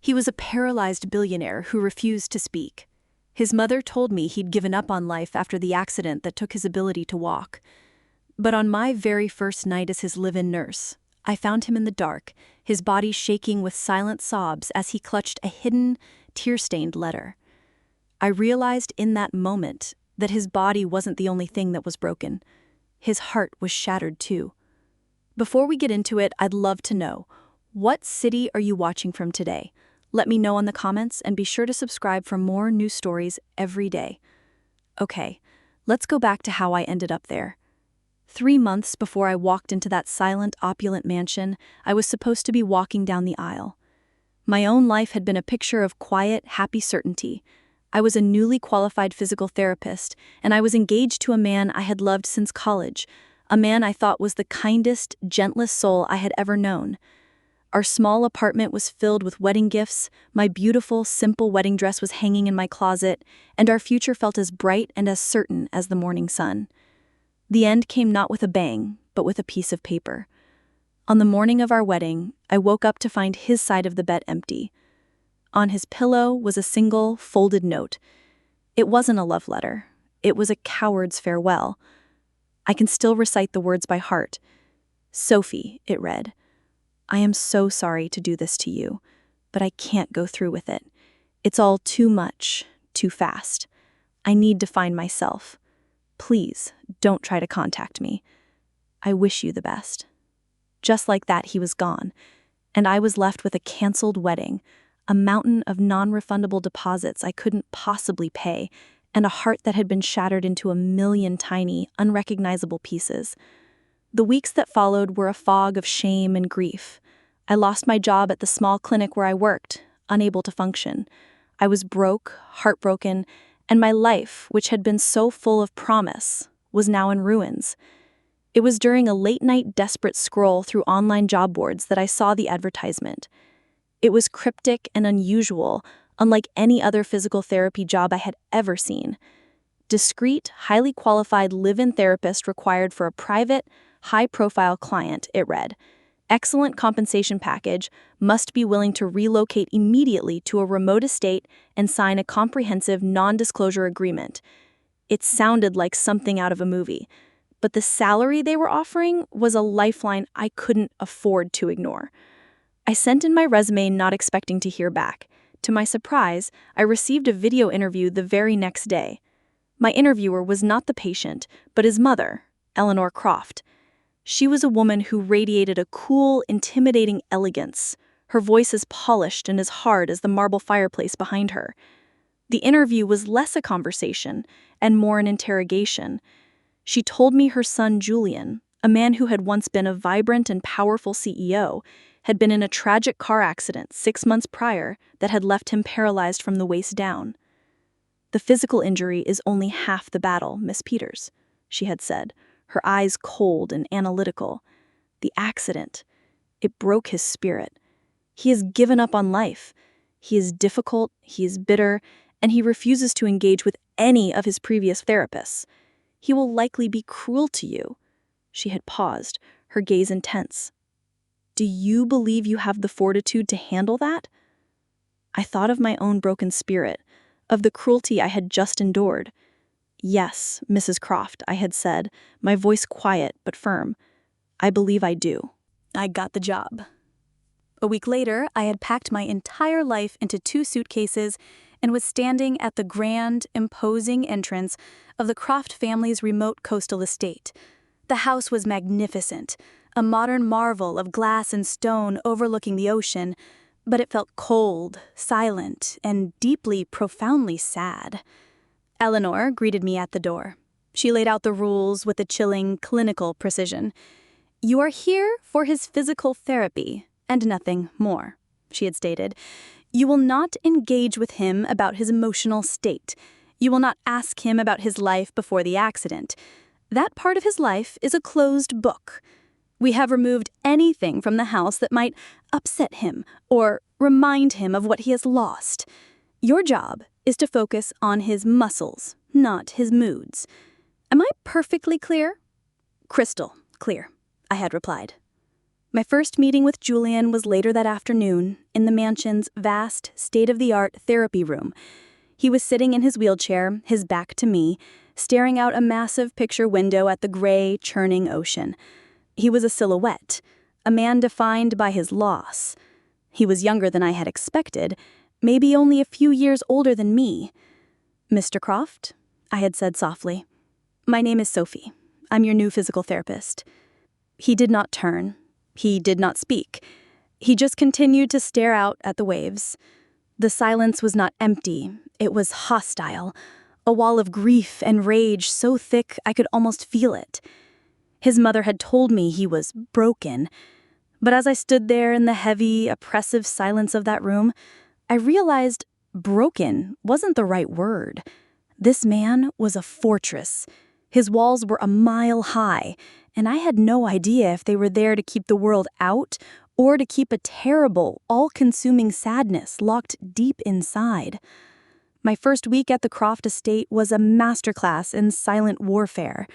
He was a paralyzed billionaire who refused to speak. His mother told me he'd given up on life after the accident that took his ability to walk. But on my very first night as his live-in nurse, I found him in the dark, his body shaking with silent sobs as he clutched a hidden, tear-stained letter. I realized in that moment that his body wasn't the only thing that was broken. His heart was shattered too. Before we get into it, I'd love to know, what city are you watching from today? Let me know in the comments and be sure to subscribe for more new stories every day. Okay, let's go back to how I ended up there. 3 months before I walked into that silent, opulent mansion, I was supposed to be walking down the aisle. My own life had been a picture of quiet, happy certainty. I was a newly qualified physical therapist, and I was engaged to a man I had loved since college, a man I thought was the kindest, gentlest soul I had ever known. Our small apartment was filled with wedding gifts, my beautiful, simple wedding dress was hanging in my closet, and our future felt as bright and as certain as the morning sun. The end came not with a bang, but with a piece of paper. On the morning of our wedding, I woke up to find his side of the bed empty. On his pillow was a single, folded note. It wasn't a love letter. It was a coward's farewell. I can still recite the words by heart. "Sophie," it read, "I am so sorry to do this to you, but I can't go through with it. It's all too much, too fast. I need to find myself. Please, don't try to contact me. I wish you the best." Just like that, he was gone, and I was left with a canceled wedding, a mountain of non-refundable deposits I couldn't possibly pay, and a heart that had been shattered into a million tiny, unrecognizable pieces. The weeks that followed were a fog of shame and grief. I lost my job at the small clinic where I worked, unable to function. I was broke, heartbroken, and my life, which had been so full of promise, was now in ruins. It was during a late-night desperate scroll through online job boards that I saw the advertisement. It was cryptic and unusual, unlike any other physical therapy job I had ever seen. Discreet, highly qualified live-in therapist required for a private, high-profile client, it read. Excellent compensation package, must be willing to relocate immediately to a remote estate and sign a comprehensive non-disclosure agreement. It sounded like something out of a movie, but the salary they were offering was a lifeline I couldn't afford to ignore. I sent in my resume not expecting to hear back. To my surprise, I received a video interview the very next day. My interviewer was not the patient, but his mother, Eleanor Croft. She was a woman who radiated a cool, intimidating elegance, her voice as polished and as hard as the marble fireplace behind her. The interview was less a conversation and more an interrogation. She told me her son Julian, a man who had once been a vibrant and powerful CEO, had been in a tragic car accident 6 months prior that had left him paralyzed from the waist down. "The physical injury is only half the battle, Miss Peters," she had said, her eyes cold and analytical. "The accident, it broke his spirit. He has given up on life. He is difficult, he is bitter, and he refuses to engage with any of his previous therapists. He will likely be cruel to you." She had paused, her gaze intense. "Do you believe you have the fortitude to handle that?" I thought of my own broken spirit, of the cruelty I had just endured. "Yes, Mrs. Croft," I had said, my voice quiet but firm. "I believe I do." I got the job. A week later, I had packed my entire life into 2 suitcases and was standing at the grand, imposing entrance of the Croft family's remote coastal estate. The house was magnificent, a modern marvel of glass and stone overlooking the ocean, but it felt cold, silent, and deeply, profoundly sad. Eleanor greeted me at the door. She laid out the rules with a chilling, clinical precision. "You are here for his physical therapy, and nothing more," she had stated. "You will not engage with him about his emotional state. You will not ask him about his life before the accident. That part of his life is a closed book. We have removed anything from the house that might upset him or remind him of what he has lost. Your job is to focus on his muscles, not his moods. Am I perfectly clear?" "Crystal clear," I had replied. My first meeting with Julian was later that afternoon in the mansion's vast, state-of-the-art therapy room. He was sitting in his wheelchair, his back to me, staring out a massive picture window at the gray, churning ocean. He was a silhouette, a man defined by his loss. He was younger than I had expected, maybe only a few years older than me. "Mr. Croft?" I had said softly. "My name is Sophie. I'm your new physical therapist." He did not turn. He did not speak. He just continued to stare out at the waves. The silence was not empty. It was hostile. A wall of grief and rage so thick I could almost feel it. His mother had told me he was broken. But as I stood there in the heavy, oppressive silence of that room, I realized broken wasn't the right word. This man was a fortress. His walls were a mile high, and I had no idea if they were there to keep the world out or to keep a terrible, all-consuming sadness locked deep inside. My first week at the Croft estate was a masterclass in silent warfare.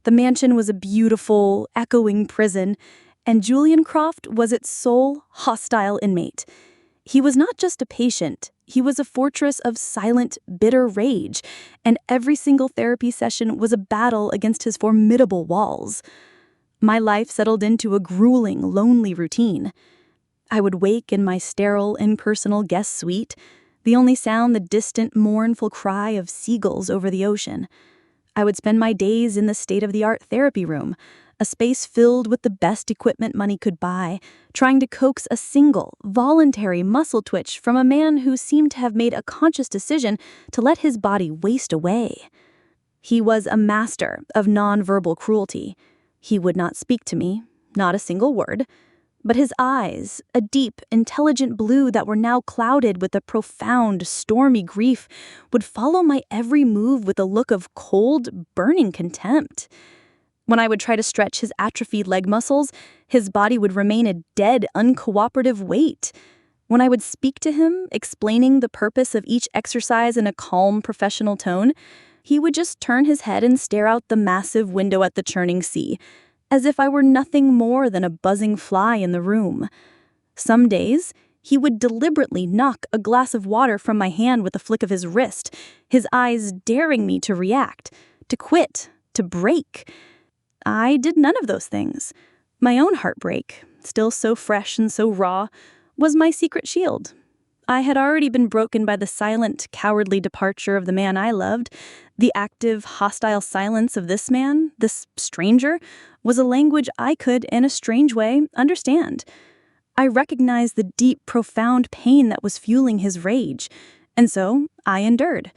The mansion was a beautiful, echoing prison, and Julian Croft was its sole, hostile inmate. He was not just a patient, he was a fortress of silent, bitter rage, and every single therapy session was a battle against his formidable walls. My life settled into a grueling, lonely routine. I would wake in my sterile, impersonal guest suite, the only sound the distant, mournful cry of seagulls over the ocean. I would spend my days in the state-of-the-art therapy room, a space filled with the best equipment money could buy, trying to coax a single, voluntary muscle twitch from a man who seemed to have made a conscious decision to let his body waste away. He was a master of nonverbal cruelty. He would not speak to me, not a single word, but his eyes, a deep, intelligent blue that were now clouded with a profound, stormy grief, would follow my every move with a look of cold, burning contempt. When I would try to stretch his atrophied leg muscles, his body would remain a dead, uncooperative weight. When I would speak to him, explaining the purpose of each exercise in a calm, professional tone, he would just turn his head and stare out the massive window at the churning sea, as if I were nothing more than a buzzing fly in the room. Some days, he would deliberately knock a glass of water from my hand with a flick of his wrist, his eyes daring me to react, to quit, to break. I did none of those things. My own heartbreak, still so fresh and so raw, was my secret shield. I had already been broken by the silent, cowardly departure of the man I loved. The active, hostile silence of this man, this stranger, was a language I could, in a strange way, understand. I recognized the deep, profound pain that was fueling his rage, and so I endured.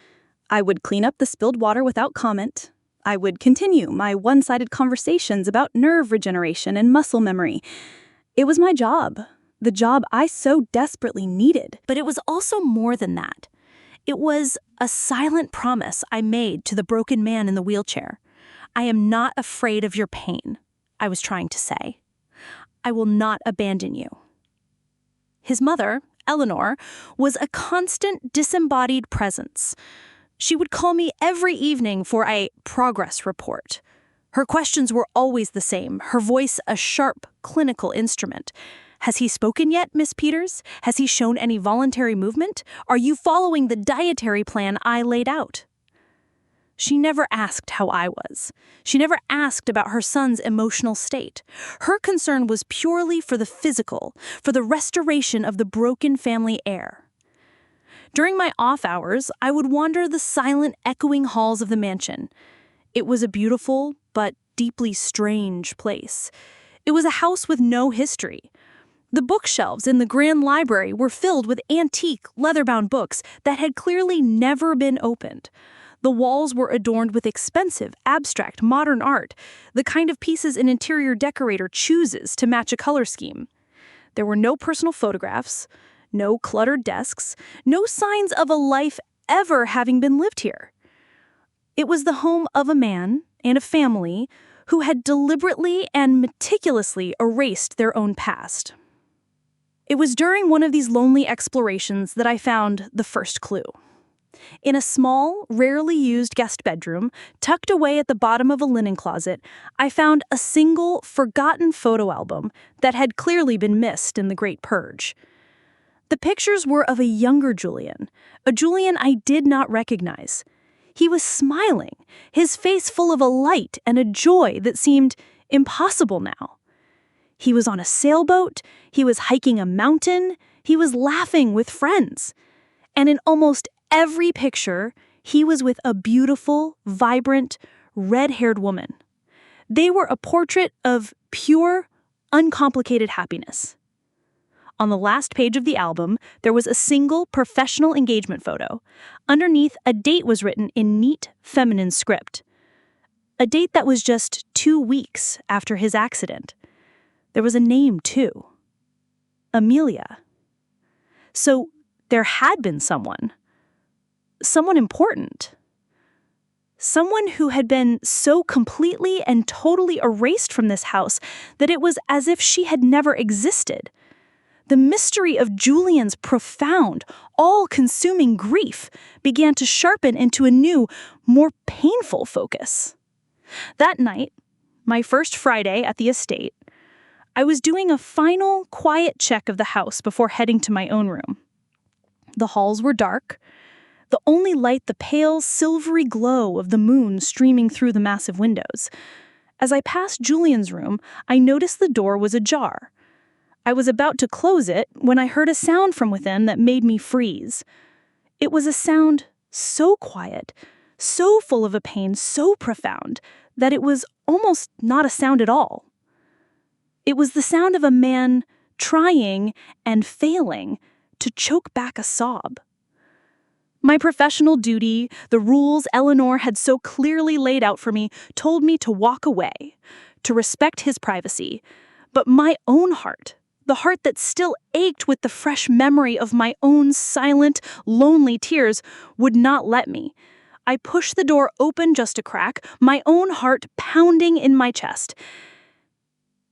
I would clean up the spilled water without comment. I would continue my one-sided conversations about nerve regeneration and muscle memory. It was my job, the job I so desperately needed. But it was also more than that. It was a silent promise I made to the broken man in the wheelchair. "I am not afraid of your pain," I was trying to say. "I will not abandon you." His mother, Eleanor, was a constant disembodied presence. She would call me every evening for a progress report. Her questions were always the same, her voice a sharp, clinical instrument. "Has he spoken yet, Miss Peters? Has he shown any voluntary movement? Are you following the dietary plan I laid out?" She never asked how I was. She never asked about her son's emotional state. Her concern was purely for the physical, for the restoration of the broken family heir. During my off hours, I would wander the silent, echoing halls of the mansion. It was a beautiful, but deeply strange place. It was a house with no history. The bookshelves in the grand library were filled with antique, leather-bound books that had clearly never been opened. The walls were adorned with expensive, abstract, modern art, the kind of pieces an interior decorator chooses to match a color scheme. There were no personal photographs, no cluttered desks, no signs of a life ever having been lived here. It was the home of a man and a family who had deliberately and meticulously erased their own past. It was during one of these lonely explorations that I found the first clue. In a small, rarely used guest bedroom, tucked away at the bottom of a linen closet, I found a single, forgotten photo album that had clearly been missed in the Great Purge. The pictures were of a younger Julian, a Julian I did not recognize. He was smiling, his face full of a light and a joy that seemed impossible now. He was on a sailboat, he was hiking a mountain, he was laughing with friends. And in almost every picture, he was with a beautiful, vibrant, red-haired woman. They were a portrait of pure, uncomplicated happiness. On the last page of the album, there was a single professional engagement photo. Underneath, a date was written in neat, feminine script. A date that was just 2 weeks after his accident. There was a name, too. Amelia. So there had been someone important. Someone who had been so completely and totally erased from this house that it was as if she had never existed. The mystery of Julian's profound, all-consuming grief began to sharpen into a new, more painful focus. That night, my first Friday at the estate, I was doing a final, quiet check of the house before heading to my own room. The halls were dark, the only light the pale, silvery glow of the moon streaming through the massive windows. As I passed Julian's room, I noticed the door was ajar. I was about to close it when I heard a sound from within that made me freeze. It was a sound so quiet, so full of a pain so profound, that it was almost not a sound at all. It was the sound of a man trying and failing to choke back a sob. My professional duty, the rules Eleanor had so clearly laid out for me, told me to walk away, to respect his privacy. But my own heart, the heart that still ached with the fresh memory of my own silent, lonely tears, would not let me. I pushed the door open just a crack, my own heart pounding in my chest.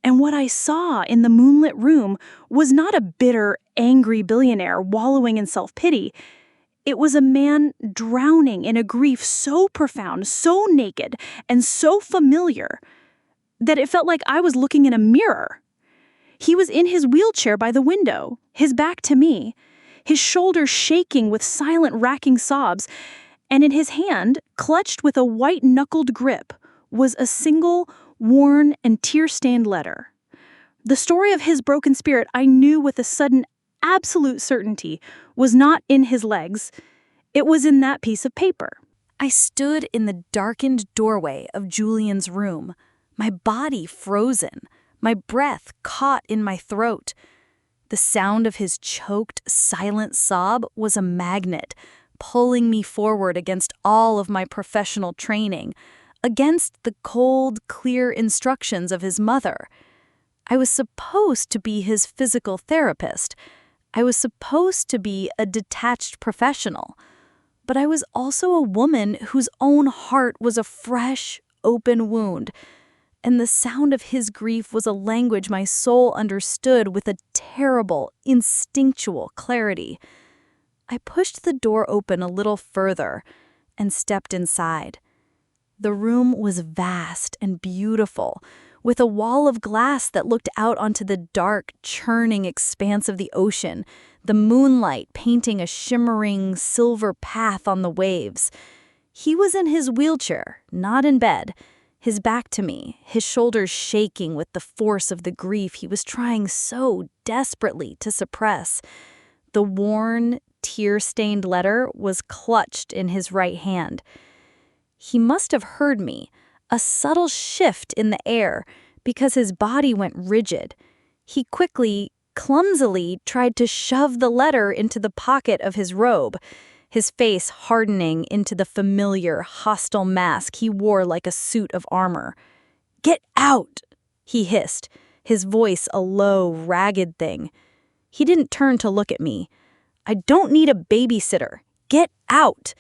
And what I saw in the moonlit room was not a bitter, angry billionaire wallowing in self-pity. It was a man drowning in a grief so profound, so naked, and so familiar that it felt like I was looking in a mirror. He was in his wheelchair by the window, his back to me, his shoulders shaking with silent, racking sobs, and in his hand, clutched with a white-knuckled grip, was a single, worn and tear-stained letter. The story of his broken spirit, I knew with a sudden, absolute certainty, was not in his legs. It was in that piece of paper. I stood in the darkened doorway of Julian's room, my body frozen, my breath caught in my throat. The sound of his choked, silent sob was a magnet, pulling me forward against all of my professional training, against the cold, clear instructions of his mother. I was supposed to be his physical therapist. I was supposed to be a detached professional. But I was also a woman whose own heart was a fresh, open wound. And the sound of his grief was a language my soul understood with a terrible, instinctual clarity. I pushed the door open a little further and stepped inside. The room was vast and beautiful, with a wall of glass that looked out onto the dark, churning expanse of the ocean, the moonlight painting a shimmering, silver path on the waves. He was in his wheelchair, not in bed, his back to me, his shoulders shaking with the force of the grief he was trying so desperately to suppress. The worn, tear-stained letter was clutched in his right hand. He must have heard me, a subtle shift in the air, because his body went rigid. He quickly, clumsily tried to shove the letter into the pocket of his robe, his face hardening into the familiar, hostile mask he wore like a suit of armor. "Get out!" he hissed, his voice a low, ragged thing. He didn't turn to look at me. "I don't need a babysitter. Get out!"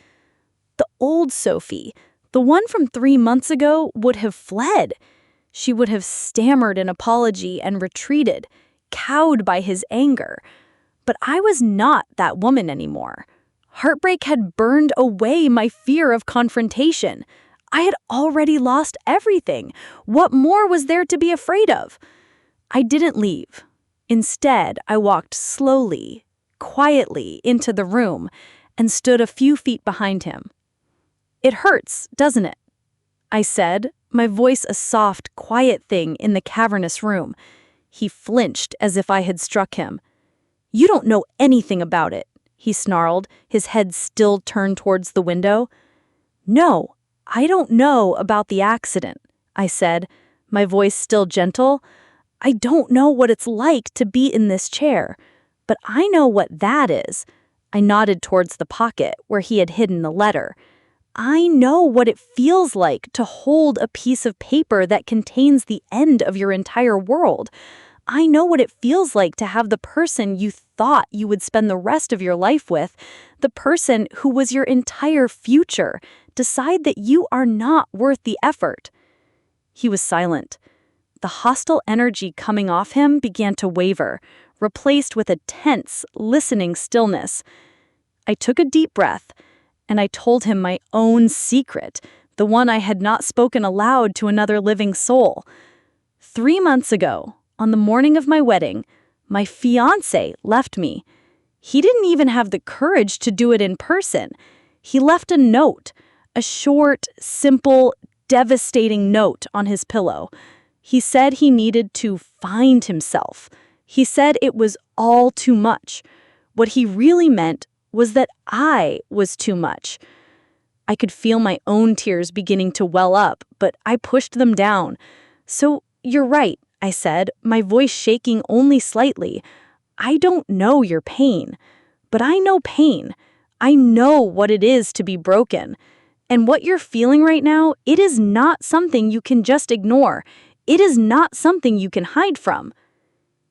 The old Sophie, the one from 3 months ago, would have fled. She would have stammered an apology and retreated, cowed by his anger. But I was not that woman anymore. Heartbreak had burned away my fear of confrontation. I had already lost everything. What more was there to be afraid of? I didn't leave. Instead, I walked slowly, quietly into the room and stood a few feet behind him. "It hurts, doesn't it?" I said, my voice a soft, quiet thing in the cavernous room. He flinched as if I had struck him. "You don't know anything about it," he snarled, his head still turned towards the window. "No, I don't know about the accident," I said, my voice still gentle. "I don't know what it's like to be in this chair, but I know what that is." I nodded towards the pocket where he had hidden the letter. "I know what it feels like to hold a piece of paper that contains the end of your entire world. I know what it feels like to have the person you thought you would spend the rest of your life with, the person who was your entire future, decide that you are not worth the effort." He was silent. The hostile energy coming off him began to waver, replaced with a tense, listening stillness. I took a deep breath, and I told him my own secret, the one I had not spoken aloud to another living soul. 3 months ago, on the morning of my wedding, my fiancé left me. He didn't even have the courage to do it in person. He left a note, a short, simple, devastating note on his pillow. He said he needed to find himself. He said it was all too much. What he really meant was that I was too much. I could feel my own tears beginning to well up, but I pushed them down. "So, you're right," I said, my voice shaking only slightly. "I don't know your pain, but I know pain. I know what it is to be broken. And what you're feeling right now, it is not something you can just ignore. It is not something you can hide from."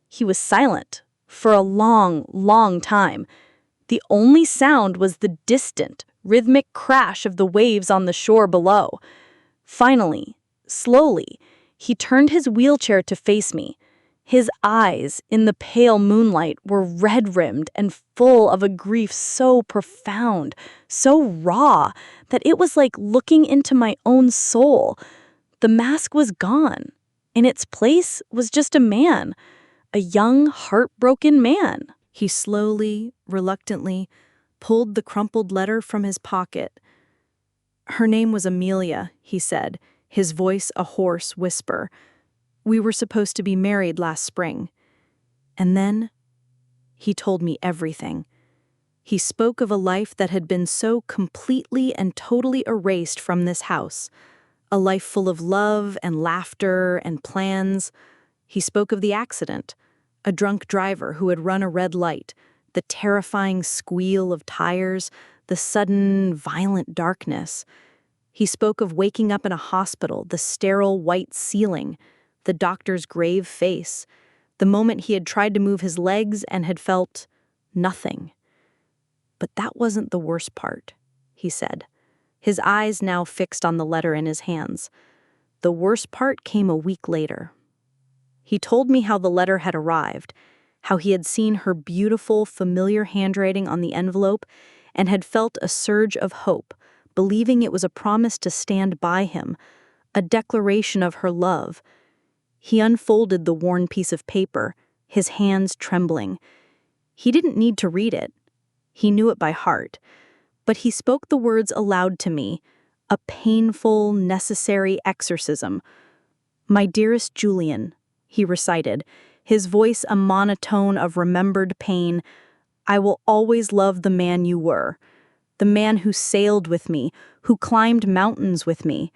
He was silent for a long, long time. The only sound was the distant, rhythmic crash of the waves on the shore below. Finally, slowly, he turned his wheelchair to face me. His eyes, in the pale moonlight, were red-rimmed and full of a grief so profound, so raw, that it was like looking into my own soul. The mask was gone. In its place was just a man, a young, heartbroken man. He slowly, reluctantly, pulled the crumpled letter from his pocket. "Her name was Amelia," he said, his voice a hoarse whisper. "We were supposed to be married last spring." And then he told me everything. He spoke of a life that had been so completely and totally erased from this house, a life full of love and laughter and plans. He spoke of the accident, a drunk driver who had run a red light, the terrifying squeal of tires, the sudden, violent darkness. He spoke of waking up in a hospital, the sterile white ceiling, the doctor's grave face, the moment he had tried to move his legs and had felt nothing. "But that wasn't the worst part," he said, his eyes now fixed on the letter in his hands. "The worst part came a week later." He told me how the letter had arrived, how he had seen her beautiful, familiar handwriting on the envelope and had felt a surge of hope, believing it was a promise to stand by him, a declaration of her love. He unfolded the worn piece of paper, his hands trembling. He didn't need to read it. He knew it by heart. But he spoke the words aloud to me, a painful, necessary exorcism. "My dearest Julian," he recited, his voice a monotone of remembered pain, "I will always love the man you were, the man who sailed with me, who climbed mountains with me.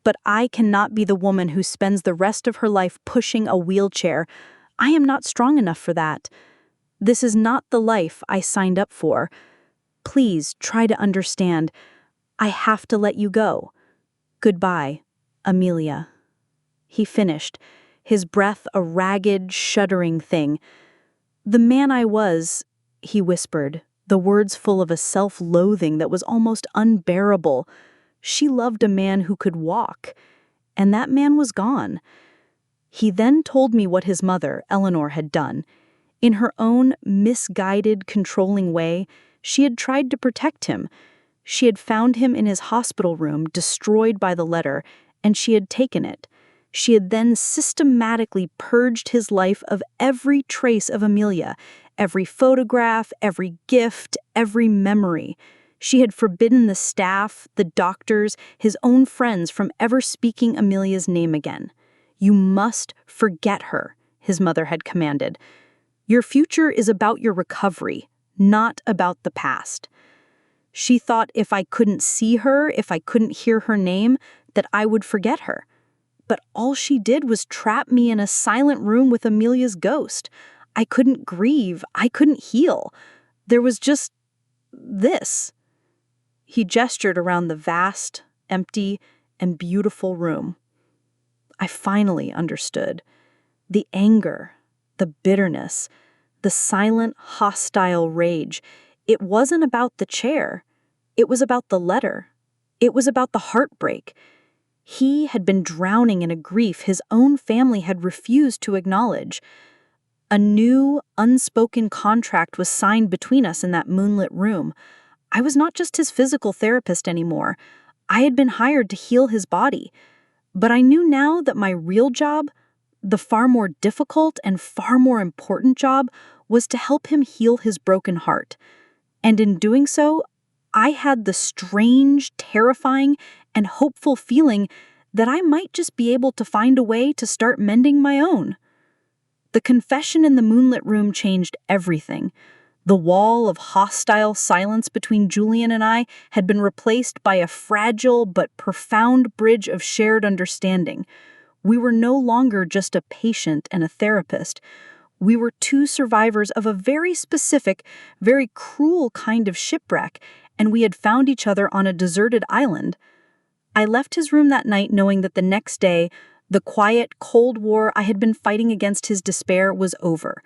But I cannot be the woman who spends the rest of her life pushing a wheelchair. I am not strong enough for that. This is not the life I signed up for. Please try to understand. I have to let you go. Goodbye, Amelia." He finished, his breath a ragged, shuddering thing. "The man I was," he whispered, the words full of a self-loathing that was almost unbearable. "She loved a man who could walk, and that man was gone." He then told me what his mother, Eleanor, had done. In her own misguided, controlling way, She had tried to protect him. She had found him in his hospital room, destroyed by the letter, and she had taken it. She had then systematically purged his life of every trace of Amelia, every photograph, every gift, every memory. She had forbidden the staff, the doctors, his own friends from ever speaking Amelia's name again. "You must forget her," his mother had commanded. "Your future is about your recovery, not about the past." She thought if I couldn't see her, if I couldn't hear her name, that I would forget her. But all she did was trap me in a silent room with Amelia's ghost. I couldn't grieve. I couldn't heal. There was just this. He gestured around the vast, empty, and beautiful room. I finally understood. The anger, the bitterness, the silent, hostile rage. It wasn't about the chair. It was about the letter. It was about the heartbreak. He had been drowning in a grief his own family had refused to acknowledge. A new, unspoken contract was signed between us in that moonlit room. I was not just his physical therapist anymore. I had been hired to heal his body. But I knew now that my real job, the far more difficult and far more important job, was to help him heal his broken heart. And in doing so, I had the strange, terrifying, and hopeful feeling that I might just be able to find a way to start mending my own. The confession in the moonlit room changed everything. The wall of hostile silence between Julian and I had been replaced by a fragile but profound bridge of shared understanding. We were no longer just a patient and a therapist. We were two survivors of a very specific, very cruel kind of shipwreck, and we had found each other on a deserted island. I left his room that night knowing that the next day, the quiet, cold war I had been fighting against his despair was over.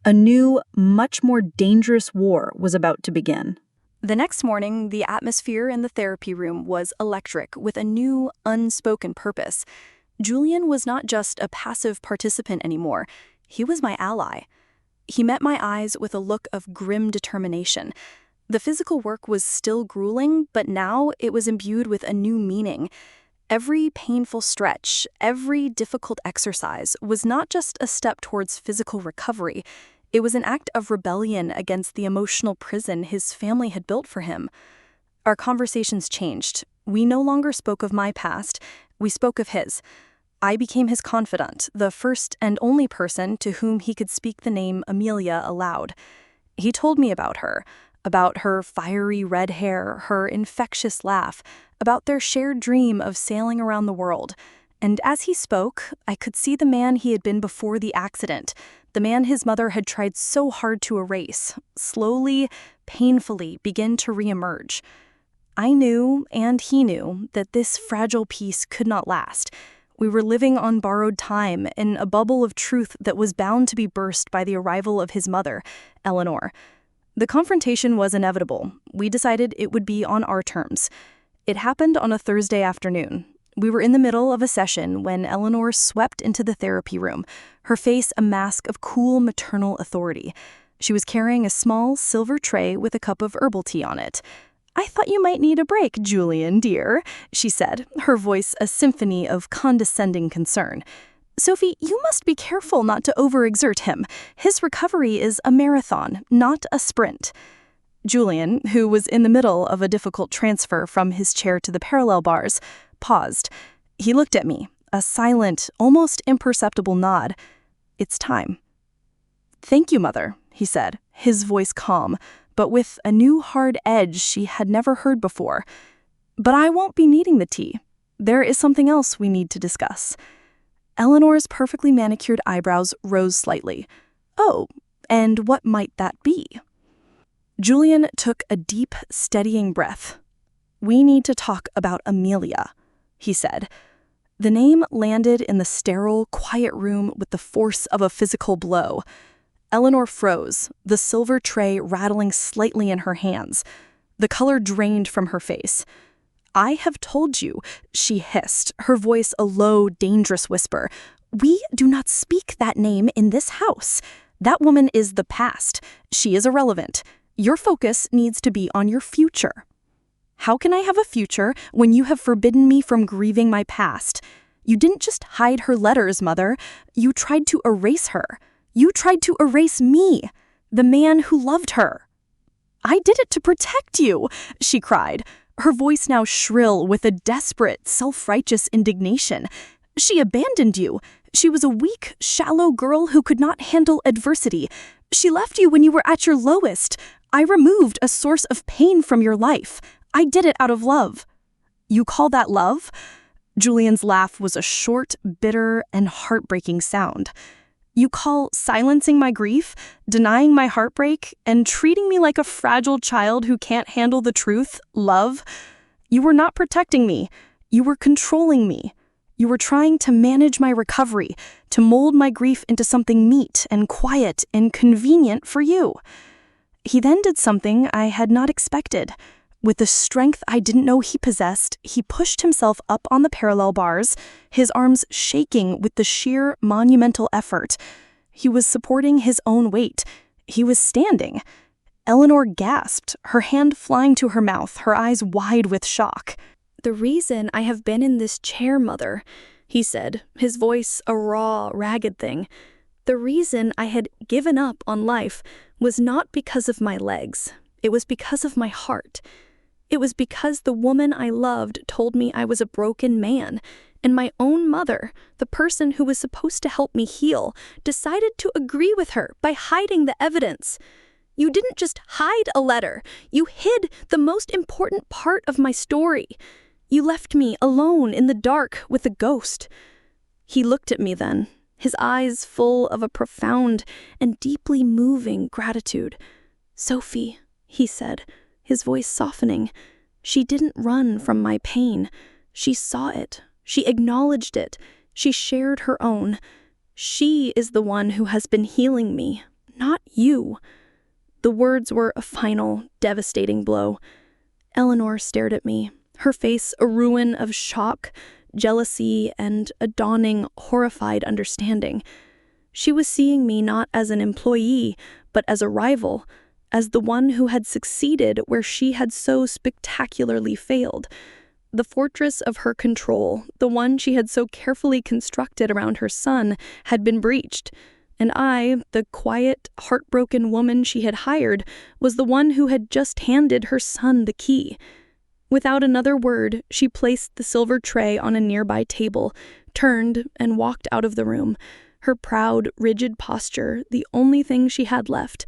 A new, much more dangerous war was about to begin. The next morning, the atmosphere in the therapy room was electric with a new, unspoken purpose. Julian was not just a passive participant anymore. He was my ally. He met my eyes with a look of grim determination. The physical work was still grueling, but now it was imbued with a new meaning. Every painful stretch, every difficult exercise was not just a step towards physical recovery. It was an act of rebellion against the emotional prison his family had built for him. Our conversations changed. We no longer spoke of my past, we spoke of his. I became his confidant, the first and only person to whom he could speak the name Amelia aloud. He told me about her fiery red hair, her infectious laugh, about their shared dream of sailing around the world. And as he spoke, I could see the man he had been before the accident, the man his mother had tried so hard to erase, slowly, painfully begin to reemerge. I knew, and he knew, that this fragile piece could not last. We were living on borrowed time in a bubble of truth that was bound to be burst by the arrival of his mother, Eleanor. The confrontation was inevitable. We decided it would be on our terms. It happened on a Thursday afternoon. We were in the middle of a session when Eleanor swept into the therapy room, her face a mask of cool maternal authority. She was carrying a small silver tray with a cup of herbal tea on it. "I thought you might need a break, Julian, dear," she said, her voice a symphony of condescending concern. "Sophie, you must be careful not to overexert him. His recovery is a marathon, not a sprint." Julian, who was in the middle of a difficult transfer from his chair to the parallel bars, paused. He looked at me, a silent, almost imperceptible nod. "It's time." "Thank you, Mother," he said, his voice calm, but with a new hard edge she had never heard before. "But I won't be needing the tea. There is something else we need to discuss." Eleanor's perfectly manicured eyebrows rose slightly. "Oh, and what might that be?" Julian took a deep, steadying breath. "We need to talk about Amelia," he said. The name landed in the sterile, quiet room with the force of a physical blow. Eleanor froze, the silver tray rattling slightly in her hands. The color drained from her face. "I have told you," she hissed, her voice a low, dangerous whisper. "We do not speak that name in this house. That woman is the past. She is irrelevant. Your focus needs to be on your future. How can I have a future when you have forbidden me from grieving my past? You didn't just hide her letters, Mother. You tried to erase her. You tried to erase me, the man who loved her. I did it to protect you, she cried, her voice now shrill with a desperate, self-righteous indignation. She abandoned you. She was a weak, shallow girl who could not handle adversity. She left you when you were at your lowest. I removed a source of pain from your life. I did it out of love. You call that love? Julian's laugh was a short, bitter, and heartbreaking sound. You call silencing my grief, denying my heartbreak, and treating me like a fragile child who can't handle the truth, love? You were not protecting me. You were controlling me. You were trying to manage my recovery, to mold my grief into something neat and quiet and convenient for you. He then did something I had not expected. With the strength I didn't know he possessed, he pushed himself up on the parallel bars, his arms shaking with the sheer monumental effort. He was supporting his own weight. He was standing. Eleanor gasped, her hand flying to her mouth, her eyes wide with shock. "The reason I have been in this chair, Mother," he said, his voice a raw, ragged thing. "The reason I had given up on life was not because of my legs. It was because of my heart. It was because the woman I loved told me I was a broken man, and my own mother, the person who was supposed to help me heal, decided to agree with her by hiding the evidence. You didn't just hide a letter. You hid the most important part of my story. You left me alone in the dark with a ghost." He looked at me then, his eyes full of a profound and deeply moving gratitude. "Sophie," he said, his voice softening, "she didn't run from my pain. She saw it. She acknowledged it. She shared her own. She is the one who has been healing me, not you." The words were a final, devastating blow. Eleanor stared at me, her face a ruin of shock, jealousy, and a dawning, horrified understanding. She was seeing me not as an employee, but as a rival, as the one who had succeeded where she had so spectacularly failed. The fortress of her control, the one she had so carefully constructed around her son, had been breached, and I, the quiet, heartbroken woman she had hired, was the one who had just handed her son the key. Without another word, she placed the silver tray on a nearby table, turned, and walked out of the room, her proud, rigid posture the only thing she had left.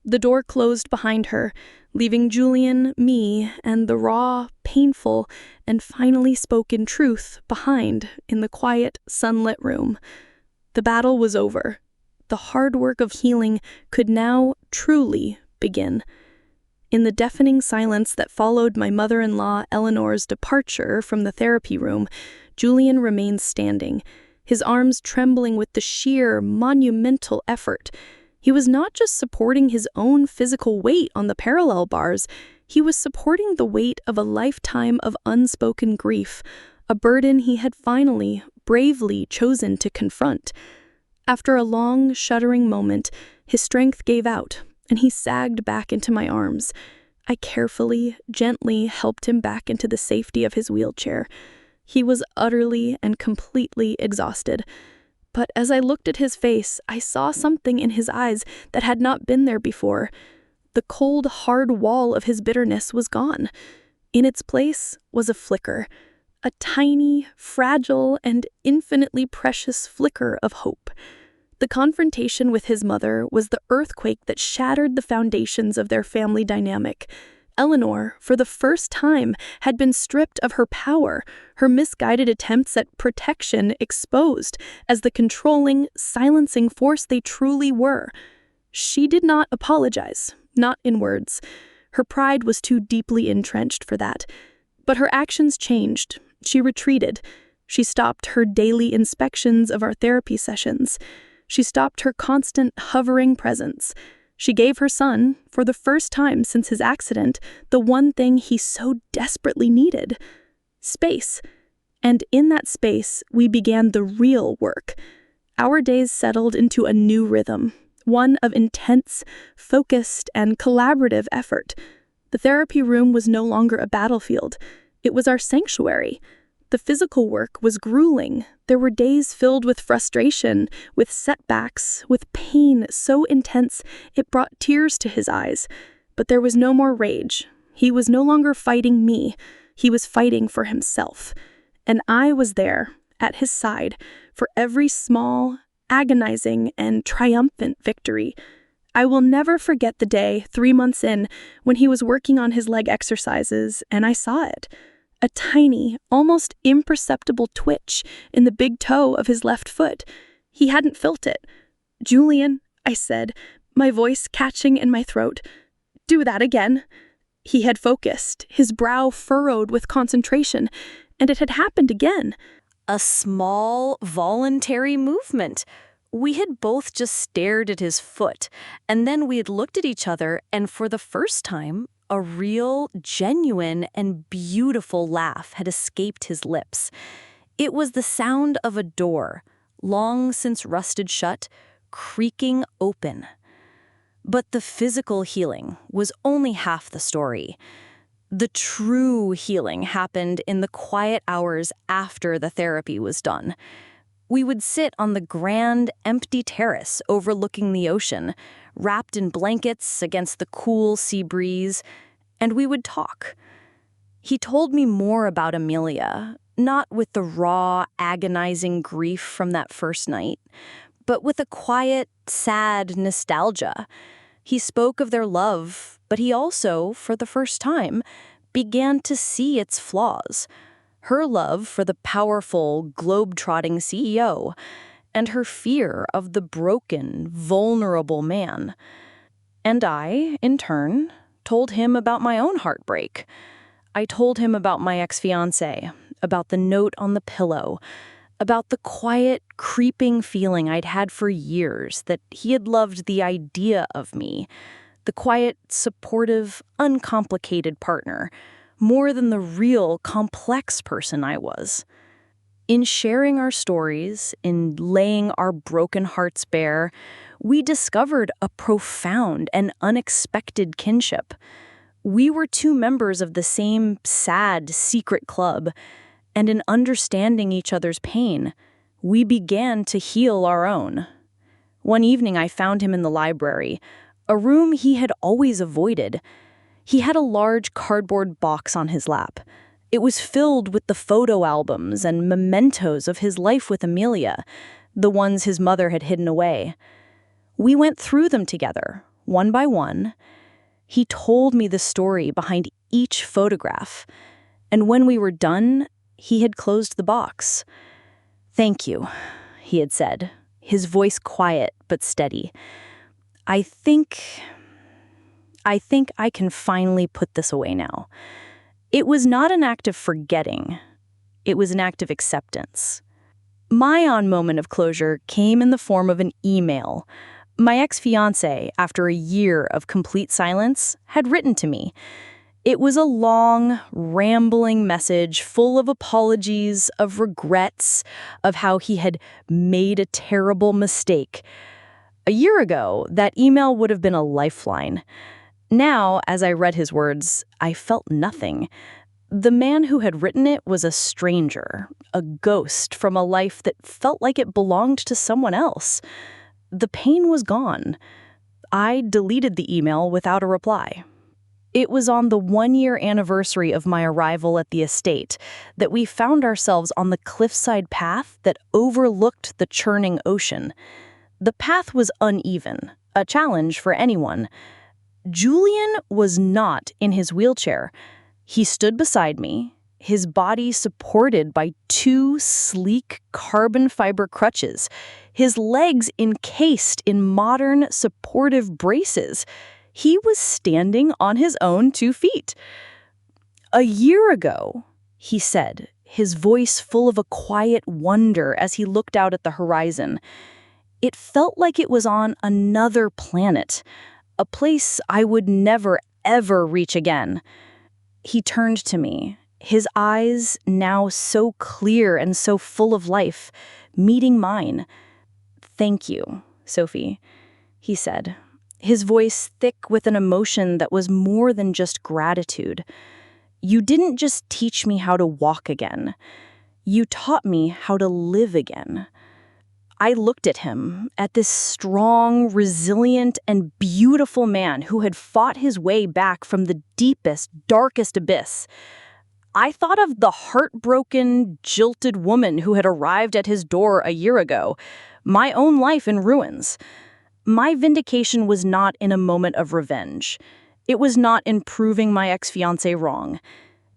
The door closed behind her, leaving Julian, me, and the raw, painful, and finally spoken truth behind in the quiet, sunlit room. The battle was over. The hard work of healing could now truly begin. In the deafening silence that followed my mother-in-law Eleanor's departure from the therapy room, Julian remained standing, his arms trembling with the sheer, monumental effort. He was not just supporting his own physical weight on the parallel bars, he was supporting the weight of a lifetime of unspoken grief, a burden he had finally, bravely chosen to confront. After a long, shuddering moment, his strength gave out, and he sagged back into my arms. I carefully, gently helped him back into the safety of his wheelchair. He was utterly and completely exhausted. But as I looked at his face, I saw something in his eyes that had not been there before. The cold, hard wall of his bitterness was gone. In its place was a flicker, a tiny, fragile, and infinitely precious flicker of hope. The confrontation with his mother was the earthquake that shattered the foundations of their family dynamic. Eleanor, for the first time, had been stripped of her power, her misguided attempts at protection exposed as the controlling, silencing force they truly were. She did not apologize, not in words. Her pride was too deeply entrenched for that. But her actions changed. She retreated. She stopped her daily inspections of our therapy sessions. She stopped her constant, hovering presence. She gave her son, for the first time since his accident, the one thing he so desperately needed: space. And in that space, we began the real work. Our days settled into a new rhythm. one of intense, focused, and collaborative effort. The therapy room was no longer a battlefield. It was our sanctuary. The physical work was grueling. There were days filled with frustration, with setbacks, with pain so intense it brought tears to his eyes. But there was no more rage. He was no longer fighting me. He was fighting for himself. And I was there, at his side, for every small, agonizing, and triumphant victory. I will never forget the day, 3 months in, when he was working on his leg exercises, and I saw it. A tiny, almost imperceptible twitch in the big toe of his left foot. He hadn't felt it. "Julian," I said, my voice catching in my throat. "Do that again." He had focused, his brow furrowed with concentration, and it had happened again. A small, voluntary movement. We had both just stared at his foot, and then we had looked at each other, and for the first time, a real, genuine, and beautiful laugh had escaped his lips. It was the sound of a door, long since rusted shut, creaking open. But the physical healing was only half the story. The true healing happened in the quiet hours after the therapy was done. We would sit on the grand, empty terrace overlooking the ocean, wrapped in blankets against the cool sea breeze, and we would talk. He told me more about Amelia, not with the raw, agonizing grief from that first night, but with a quiet, sad nostalgia. He spoke of their love, but he also, for the first time, began to see its flaws. Her love for the powerful, globe-trotting CEO, and her fear of the broken, vulnerable man. And I, in turn, told him about my own heartbreak. I told him about my ex-fiancé, about the note on the pillow, about the quiet, creeping feeling I'd had for years that he had loved the idea of me, the quiet, supportive, uncomplicated partner, more than the real, complex person I was. In sharing our stories, in laying our broken hearts bare, we discovered a profound and unexpected kinship. We were two members of the same sad, secret club, and in understanding each other's pain, we began to heal our own. One evening I found him in the library, a room he had always avoided. He had a large cardboard box on his lap. It was filled with the photo albums and mementos of his life with Amelia, the ones his mother had hidden away. We went through them together, one by one. He told me the story behind each photograph, and when we were done, he had closed the box. "Thank you," he had said, his voice quiet but steady. I think I can finally put this away now." It was not an act of forgetting. It was an act of acceptance. My own moment of closure came in the form of an email. My ex-fiancé, after a year of complete silence, had written to me. It was a long, rambling message full of apologies, of regrets, of how he had made a terrible mistake. A year ago, that email would have been a lifeline. Now, as I read his words, I felt nothing. The man who had written it was a stranger, a ghost from a life that felt like it belonged to someone else. The pain was gone. I deleted the email without a reply. It was on the 1-year anniversary of my arrival at the estate that we found ourselves on the cliffside path that overlooked the churning ocean. The path was uneven, a challenge for anyone. Julian was not in his wheelchair. He stood beside me, his body supported by 2 sleek carbon fiber crutches, his legs encased in modern supportive braces. He was standing on his own 2 feet. "A year ago," he said, his voice full of a quiet wonder as he looked out at the horizon, "it felt like it was on another planet, a place I would never, ever reach again." He turned to me, his eyes now so clear and so full of life, meeting mine. "Thank you, Sophie. he said, his voice thick with an emotion that was more than just gratitude. "You didn't just teach me how to walk again. You taught me how to live again." I looked at him, at this strong, resilient, and beautiful man who had fought his way back from the deepest, darkest abyss. I thought of the heartbroken, jilted woman who had arrived at his door a year ago, my own life in ruins. My vindication was not in a moment of revenge. It was not in proving my ex-fiancé wrong.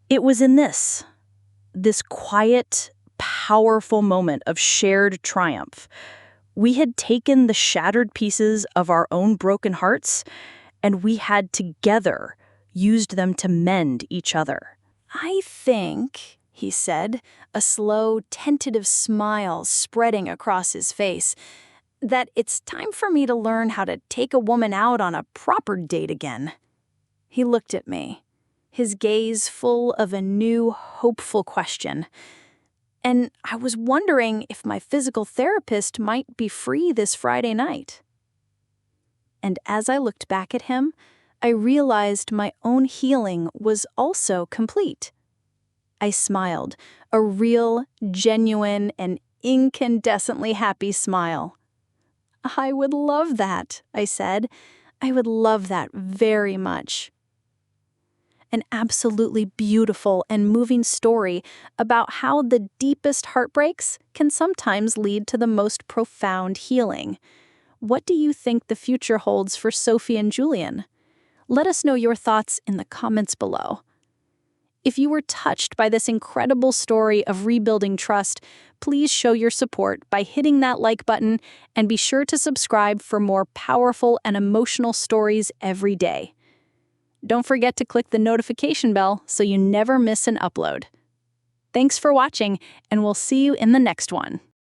It was in this quiet, powerful moment of shared triumph. We had taken the shattered pieces of our own broken hearts, and we had together used them to mend each other. "I think," he said, a slow, tentative smile spreading across his face, "that it's time for me to learn how to take a woman out on a proper date again." He looked at me, his gaze full of a new, hopeful question. And I was wondering if my physical therapist might be free this Friday night. And as I looked back at him, I realized my own healing was also complete. I smiled, a real, genuine, and incandescently happy smile. "I would love that," I said. "I would love that very much." An absolutely beautiful and moving story about how the deepest heartbreaks can sometimes lead to the most profound healing. What do you think the future holds for Sophie and Julian? Let us know your thoughts in the comments below. If you were touched by this incredible story of rebuilding trust, please show your support by hitting that like button and be sure to subscribe for more powerful and emotional stories every day. Don't forget to click the notification bell so you never miss an upload. Thanks for watching, and we'll see you in the next one.